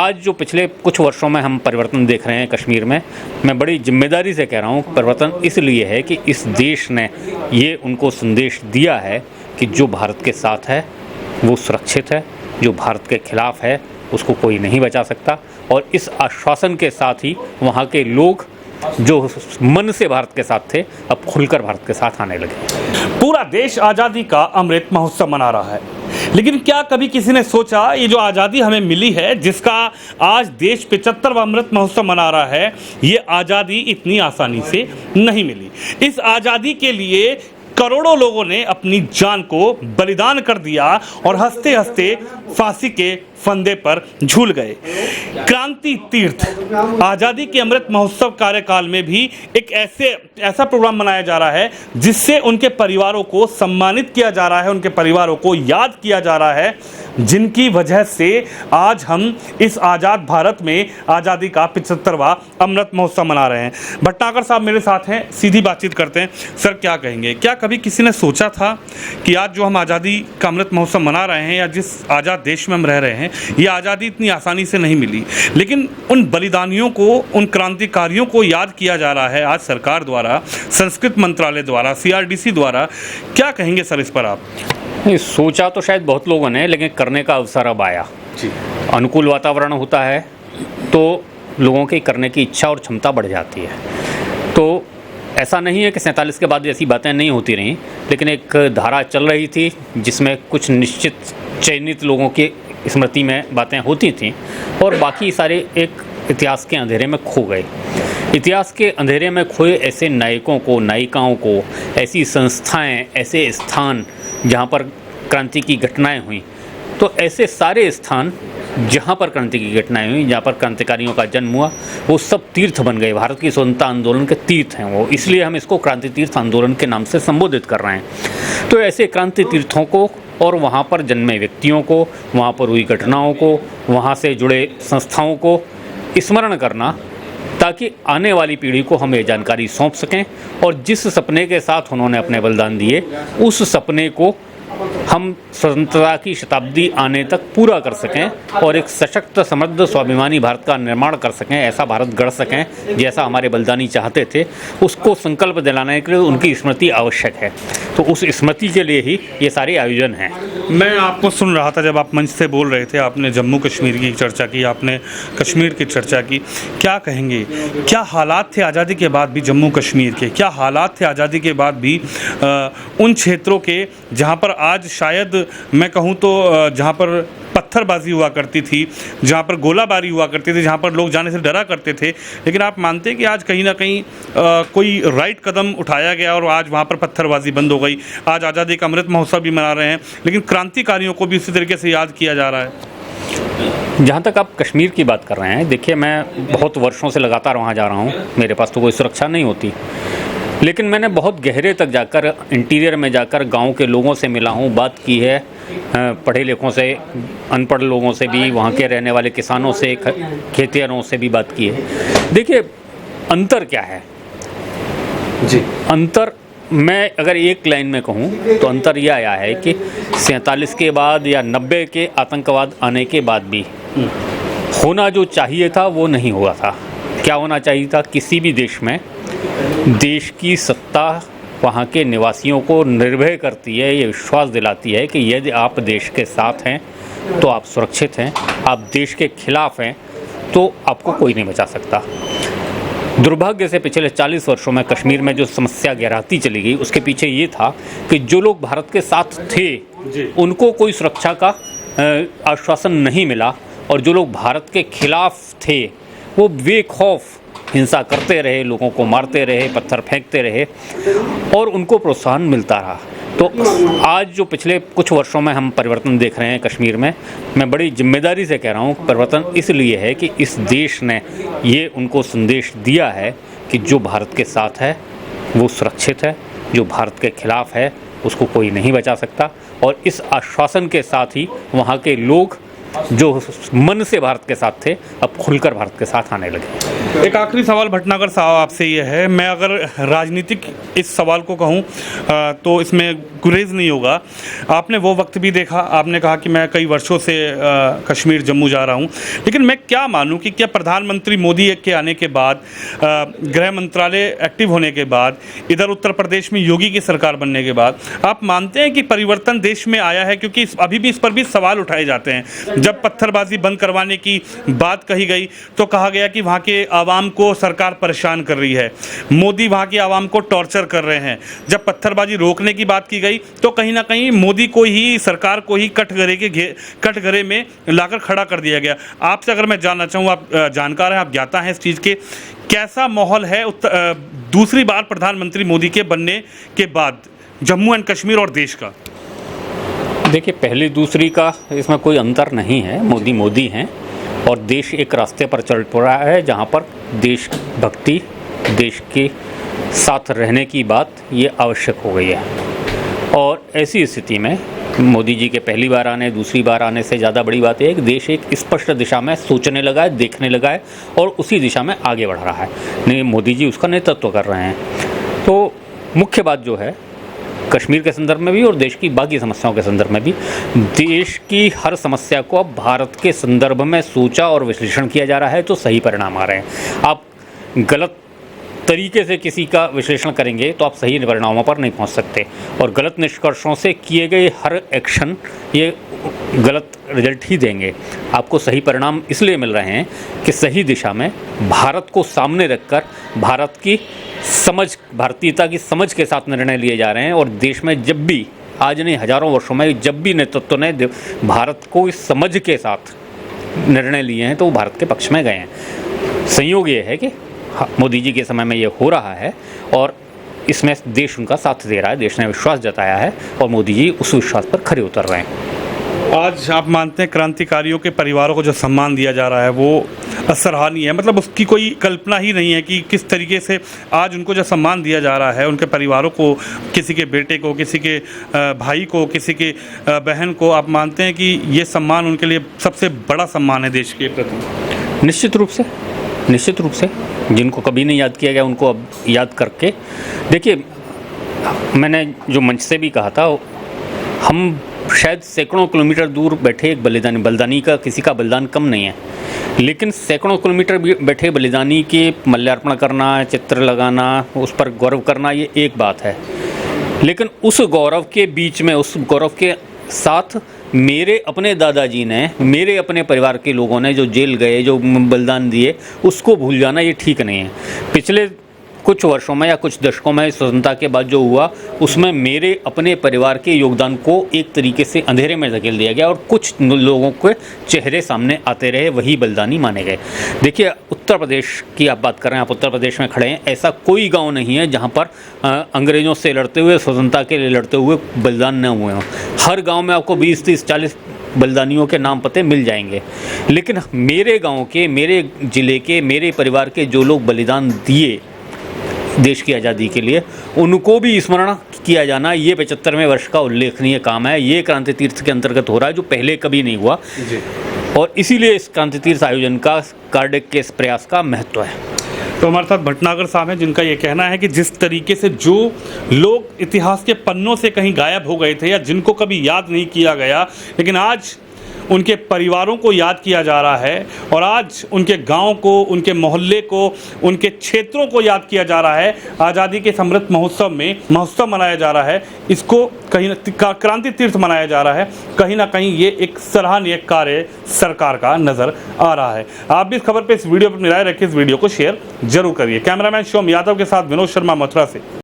आज जो पिछले कुछ वर्षों में हम परिवर्तन देख रहे हैं कश्मीर में, मैं बड़ी जिम्मेदारी से कह रहा हूँ परिवर्तन इसलिए है कि इस देश ने ये उनको संदेश दिया है कि जो भारत के साथ है वो सुरक्षित है, जो भारत के खिलाफ है उसको कोई नहीं बचा सकता। और इस आश्वासन के साथ ही वहाँ के लोग जो मन से भारत के साथ थे अब खुलकर भारत के साथ आने लगे। पूरा देश आज़ादी का अमृत महोत्सव मना रहा है, लेकिन क्या कभी किसी ने सोचा ये जो आज़ादी हमें मिली है, जिसका आज देश 75वां अमृत महोत्सव मना रहा है, ये आज़ादी इतनी आसानी से नहीं मिली। इस आज़ादी के लिए करोड़ों लोगों ने अपनी जान को बलिदान कर दिया और हंसते हंसते फांसी के फंदे पर झूल गए। क्रांति तीर्थ आज़ादी के अमृत महोत्सव कार्यकाल में भी एक ऐसा प्रोग्राम मनाया जा रहा है जिससे उनके परिवारों को सम्मानित किया जा रहा है, उनके परिवारों को याद किया जा रहा है, जिनकी वजह से आज हम इस आज़ाद भारत में आज़ादी का 75वां अमृत महोत्सव मना रहे हैं। भटनागर साहब मेरे साथ हैं, सीधी बातचीत करते हैं। सर, क्या कहेंगे, क्या कभी किसी ने सोचा था कि आज जो हम आज़ादी का अमृत महोत्सव मना रहे हैं या जिस आज़ाद देश में हम रह रहे हैं, ये आज़ादी इतनी आसानी से नहीं मिली, लेकिन उन बलिदानियों को, उन क्रांतिकारियों को याद किया जा रहा है आज सरकार द्वारा, संस्कृति मंत्रालय द्वारा, CRDC द्वारा। क्या कहेंगे सर इस पर आप? सोचा तो शायद बहुत लोगों ने, लेकिन करने का अवसर अब आया जी। अनुकूल वातावरण होता है तो लोगों की करने की इच्छा और क्षमता बढ़ जाती है। तो ऐसा नहीं है कि 47 के बाद ऐसी बातें नहीं होती रहीं, लेकिन एक धारा चल रही थी जिसमें कुछ निश्चित चयनित लोगों की स्मृति में बातें होती थीं और बाकी सारे एक इतिहास के अंधेरे में खो गए। इतिहास के अंधेरे में खोए ऐसे नायकों को, नायिकाओं को, ऐसी संस्थाएं, ऐसे स्थान जहाँ पर क्रांति की घटनाएं हुई, तो ऐसे सारे स्थान जहाँ पर क्रांति की घटनाएं हुई, जहाँ पर क्रांतिकारियों का जन्म हुआ, वो सब तीर्थ बन गए। भारत की स्वतंत्रता आंदोलन के तीर्थ हैं वो, इसलिए हम इसको क्रांति तीर्थ आंदोलन के नाम से संबोधित कर रहे हैं। तो ऐसे क्रांति तीर्थों को और वहाँ पर जन्मे व्यक्तियों को, वहाँ पर हुई घटनाओं को, वहाँ से जुड़े संस्थाओं को स्मरण करना, ताकि आने वाली पीढ़ी को हम ये जानकारी सौंप सकें और जिस सपने के साथ उन्होंने अपने बलिदान दिए उस सपने को हम स्वतंत्रता की शताब्दी आने तक पूरा कर सकें और एक सशक्त, समृद्ध, स्वाभिमानी भारत का निर्माण कर सकें, ऐसा भारत गढ़ सकें जैसा हमारे बलिदानी चाहते थे। उसको संकल्प दिलाने के लिए उनकी स्मृति आवश्यक है। तो उस स्मृति के लिए ही ये सारे आयोजन हैं। मैं आपको सुन रहा था जब आप मंच से बोल रहे थे, आपने जम्मू कश्मीर की चर्चा की, आपने कश्मीर की चर्चा की। क्या कहेंगे, क्या हालात थे आज़ादी के बाद भी जम्मू कश्मीर के, क्या हालात थे आज़ादी के बाद भी उन क्षेत्रों के जहाँ पर आज शायद मैं कहूँ तो जहाँ पर पत्थरबाजी हुआ करती थी, जहाँ पर गोलाबारी हुआ करती थी, जहाँ पर लोग जाने से डरा करते थे, लेकिन आप मानते हैं कि आज कहीं ना कहीं कोई राइट कदम उठाया गया और आज वहाँ पर पत्थरबाजी बंद हो गई। आज आज़ादी का अमृत महोत्सव भी मना रहे हैं, लेकिन क्रांतिकारियों को भी उसी तरीके से याद किया जा रहा है। जहाँ तक आप कश्मीर की बात कर रहे हैं, देखिए मैं बहुत वर्षों से लगातार वहाँ जा रहा हूँ, मेरे पास तो कोई सुरक्षा नहीं होती, लेकिन मैंने बहुत गहरे तक जाकर, इंटीरियर में जाकर गांव के लोगों से मिला हूं, बात की है, पढ़े लिखों से, अनपढ़ लोगों से भी, वहां के रहने वाले किसानों से, खेतिहरों से भी बात की है। देखिए अंतर क्या है जी, अंतर मैं अगर एक लाइन में कहूं तो अंतर यह आया है कि 47 के बाद या 90 के आतंकवाद आने के बाद भी होना जो चाहिए था वो नहीं हुआ था। क्या होना चाहिए था? किसी भी देश में देश की सत्ता वहाँ के निवासियों को निर्भय करती है, ये विश्वास दिलाती है कि यदि आप देश के साथ हैं तो आप सुरक्षित हैं, आप देश के खिलाफ हैं तो आपको कोई नहीं बचा सकता। दुर्भाग्य से पिछले 40 वर्षों में कश्मीर में जो समस्या गहराती चली गई, उसके पीछे ये था कि जो लोग भारत के साथ थे उनको कोई सुरक्षा का आश्वासन नहीं मिला और जो लोग भारत के खिलाफ थे वो बेखौफ हिंसा करते रहे, लोगों को मारते रहे, पत्थर फेंकते रहे और उनको प्रोत्साहन मिलता रहा। तो आज जो पिछले कुछ वर्षों में हम परिवर्तन देख रहे हैं कश्मीर में, मैं बड़ी जिम्मेदारी से कह रहा हूँ परिवर्तन इसलिए है कि इस देश ने ये उनको संदेश दिया है कि जो भारत के साथ है वो सुरक्षित है, जो भारत के खिलाफ है उसको कोई नहीं बचा सकता। और इस आश्वासन के साथ ही वहाँ के लोग जो मन से भारत के साथ थे अब खुलकर भारत के साथ आने लगे। एक आखिरी सवाल भटनागर साहब आपसे ये है, मैं अगर राजनीतिक इस सवाल को कहूँ तो इसमें गुरेज नहीं होगा। आपने वो वक्त भी देखा, आपने कहा कि मैं कई वर्षों से कश्मीर जम्मू जा रहा हूँ, लेकिन मैं क्या मानूँ कि क्या प्रधानमंत्री मोदी के आने के बाद, गृह मंत्रालय एक्टिव होने के बाद, इधर उत्तर प्रदेश में योगी की सरकार बनने के बाद आप मानते हैं कि परिवर्तन देश में आया है? क्योंकि अभी भी इस पर भी सवाल उठाए जाते हैं। जब पत्थरबाजी बंद करवाने की बात कही गई तो कहा गया कि वहाँ के आवाम को सरकार परेशान कर रही है, मोदी वहाँ की आवाम को टॉर्चर कर रहे हैं। जब पत्थरबाजी रोकने की बात की गई तो कहीं ना कहीं मोदी को ही, सरकार को ही कटघरे में लाकर खड़ा कर दिया गया। आपसे अगर मैं जानना चाहूँ, आप जानकार हैं, आप ज्ञाता हैं इस चीज़ के, कैसा माहौल है दूसरी बार प्रधानमंत्री मोदी के बनने के बाद जम्मू एंड कश्मीर और देश का? देखिए, पहली दूसरी का इसमें कोई अंतर नहीं है। मोदी मोदी हैं और देश एक रास्ते पर चल पड़ा है जहाँ पर देशभक्ति, देश के साथ रहने की बात ये आवश्यक हो गई है। और ऐसी स्थिति में मोदी जी के पहली बार आने, दूसरी बार आने से ज़्यादा बड़ी बात यह है कि देश एक स्पष्ट दिशा में सोचने लगा है, देखने लगा है और उसी दिशा में आगे बढ़ रहा है। नहीं, मोदी जी उसका नेतृत्व कर रहे हैं। तो मुख्य बात जो है, कश्मीर के संदर्भ में भी और देश की बाकी समस्याओं के संदर्भ में भी, देश की हर समस्या को अब भारत के संदर्भ में सोचा और विश्लेषण किया जा रहा है तो सही परिणाम आ रहे हैं। आप गलत तरीके से किसी का विश्लेषण करेंगे तो आप सही परिणामों पर नहीं पहुंच सकते, और गलत निष्कर्षों से किए गए हर एक्शन ये गलत रिजल्ट ही देंगे। आपको सही परिणाम इसलिए मिल रहे हैं कि सही दिशा में भारत को सामने रखकर भारत की समझ, भारतीयता की समझ के साथ निर्णय लिए जा रहे हैं। और देश में जब भी, आज नहीं हजारों वर्षों में, जब भी नेतृत्व ने भारत को इस समझ के साथ निर्णय लिए हैं तो वो भारत के पक्ष में गए हैं। संयोग ये है कि मोदी जी के समय में ये हो रहा है और इसमें देश उनका साथ दे रहा है, देश ने विश्वास जताया है और मोदी जी उस विश्वास पर खरे उतर रहे हैं। आज आप मानते हैं क्रांतिकारियों के परिवारों को जो सम्मान दिया जा रहा है वो सराहनीय है? मतलब उसकी कोई कल्पना ही नहीं है कि किस तरीके से आज उनको जो सम्मान दिया जा रहा है, उनके परिवारों को, किसी के बेटे को, किसी के भाई को, किसी के बहन को, आप मानते हैं कि ये सम्मान उनके लिए सबसे बड़ा सम्मान है देश के प्रति? निश्चित रूप से जिनको कभी नहीं याद किया गया उनको अब याद करके, देखिए, मैंने जो मंच से भी कहा था, हम शायद सैकड़ों किलोमीटर दूर बैठे एक बलिदानी का, किसी का बलिदान कम नहीं है, लेकिन सैकड़ों किलोमीटर बैठे बलिदानी के माल्यार्पण करना, चित्र लगाना, उस पर गौरव करना, ये एक बात है। लेकिन उस गौरव के बीच में, उस गौरव के साथ मेरे अपने दादाजी ने, मेरे अपने परिवार के लोगों ने जो जेल गए, जो बलिदान दिए, उसको भूल जाना ये ठीक नहीं है। पिछले कुछ वर्षों में या कुछ दशकों में स्वतंत्रता के बाद जो हुआ, उसमें मेरे अपने परिवार के योगदान को एक तरीके से अंधेरे में धकेल दिया गया और कुछ लोगों के चेहरे सामने आते रहे, वही बलिदानी माने गए। देखिए, उत्तर प्रदेश की आप बात कर रहे हैं, आप उत्तर प्रदेश में खड़े हैं, ऐसा कोई गांव नहीं है जहां पर अंग्रेज़ों से लड़ते हुए, स्वतंत्रता के लिए लड़ते हुए बलिदान न हुए हों। हर गाँव में आपको 20, 30, 40 बलिदानियों के नाम पते मिल जाएंगे। लेकिन मेरे गाँव के, मेरे ज़िले के, मेरे परिवार के जो लोग बलिदान दिए देश की आज़ादी के लिए, उनको भी स्मरण किया जाना, ये 75वें वर्ष का उल्लेखनीय काम है। ये क्रांति तीर्थ के अंतर्गत हो रहा है, जो पहले कभी नहीं हुआ जी। और इसीलिए इस क्रांति तीर्थ आयोजन का, कार्डिक के इस प्रयास का महत्व है। तो हमारे साथ भटनागर साहब हैं, जिनका ये कहना है कि जिस तरीके से जो लोग इतिहास के पन्नों से कहीं गायब हो गए थे या जिनको कभी याद नहीं किया गया, लेकिन आज उनके परिवारों को याद किया जा रहा है और आज उनके गांव को, उनके मोहल्ले को, उनके क्षेत्रों को याद किया जा रहा है। आज़ादी के अमृत महोत्सव में महोत्सव मनाया जा रहा है, इसको कहीं क्रांति तीर्थ मनाया जा रहा है। कहीं ना कहीं ये एक सराहनीय कार्य सरकार का नज़र आ रहा है। आप भी इस खबर पर, इस वीडियो पर अपनी राय रखें, इस वीडियो को शेयर जरूर करिए। कैमरामैन शिवम यादव के साथ विनोद शर्मा, मथुरा से।